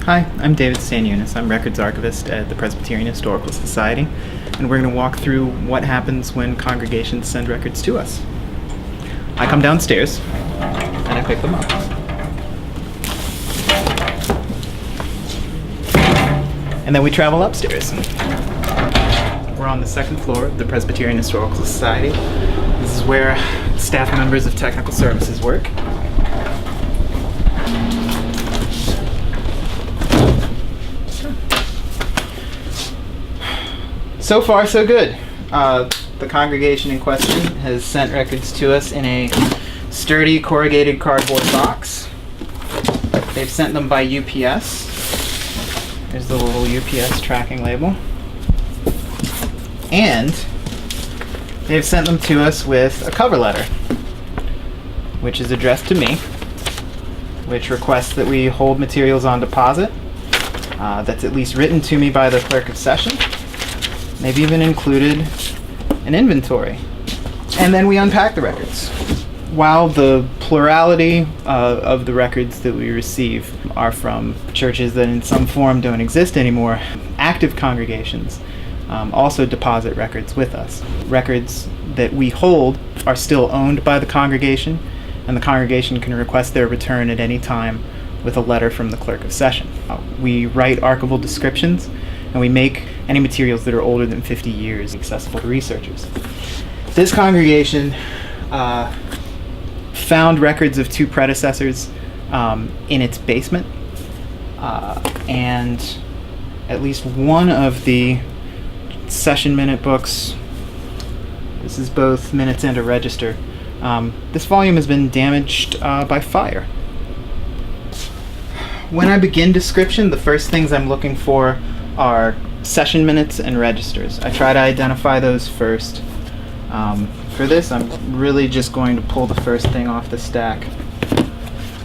Hi, I'm David Stanionis. I'm Records Archivist at the Presbyterian Historical Society, and we're going to walk through what happens when congregations send records to us. I come downstairs, and I pick them up. And then we travel upstairs. We're on the second floor of the Presbyterian Historical Society. This is where staff members of technical services work. So far, so good. The congregation in question has sent records to us in a sturdy corrugated cardboard box. They've sent them by UPS. There's the little UPS tracking label. And they've sent them to us with a cover letter, which is addressed to me, which requests that we hold materials on deposit. That's at least written to me by the clerk of session. They've even included an inventory. And then we unpack the records. While the plurality of the records that we receive are from churches that in some form don't exist anymore, active congregations also deposit records with us. Records that we hold are still owned by the congregation, and the congregation can request their return at any time with a letter from the clerk of session. We write archival descriptions, and we make any materials that are older than 50 years accessible to researchers. This congregation found records of two predecessors in its basement, and at least one of the session minute books, this is both minutes and a register, this volume has been damaged by fire. When I begin description, the first things I'm looking for are session minutes and registers. I try to identify those first. For this, I'm really just going to pull the first thing off the stack.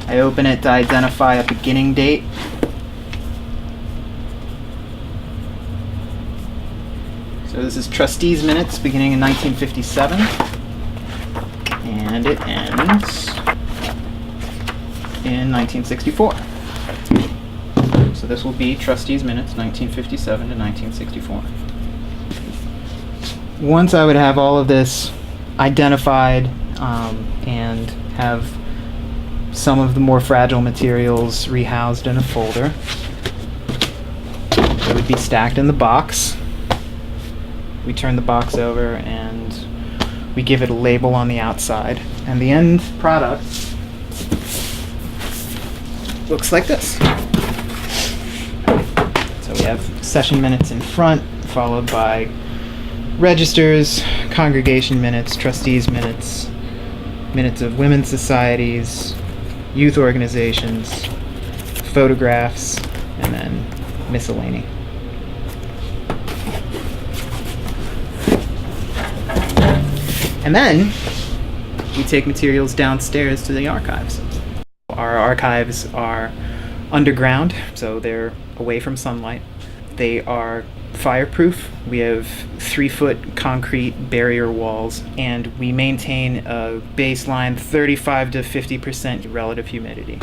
I open it to identify a beginning date. So this is trustees minutes beginning in 1957, and it ends in 1964. So this will be trustees minutes 1957 to 1964. Once I would have all of this identified and have some of the more fragile materials rehoused in a folder, it would be stacked in the box. We turn the box over and we give it a label on the outside, and the end product looks like this. So we have session minutes in front, followed by registers, congregation minutes, trustees minutes, minutes of women's societies, youth organizations, photographs, and then miscellany. And then we take materials downstairs to the archives. Our archives are underground, so they're away from sunlight. They are fireproof. We have 3-foot concrete barrier walls, and we maintain a baseline 35 to 50% relative humidity.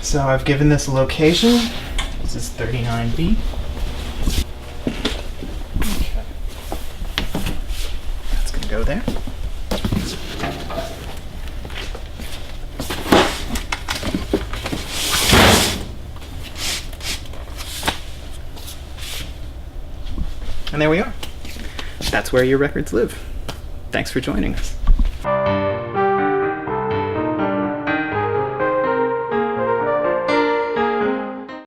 So I've given this a location. This is 39B. Okay. That's going to go there. And there we are. That's where your records live. Thanks for joining us.